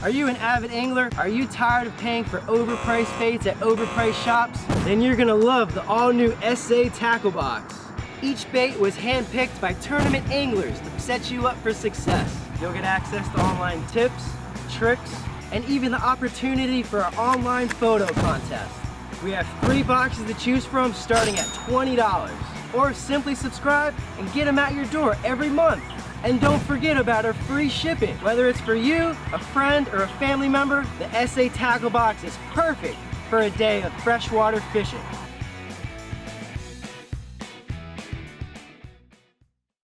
Are you an avid angler? Are you tired of paying for overpriced baits at overpriced shops? Then you're gonna love the all-new SA Tackle Box. Each bait was handpicked by tournament anglers to set you up for success. You'll get access to online tips, tricks, and even the opportunity for an online photo contest. We have 3 boxes to choose from starting at $20. Or simply subscribe and get them at your door every month. And don't forget about our free shipping. Whether it's for you, a friend, or a family member, the SA Tackle Box is perfect for a day of freshwater fishing.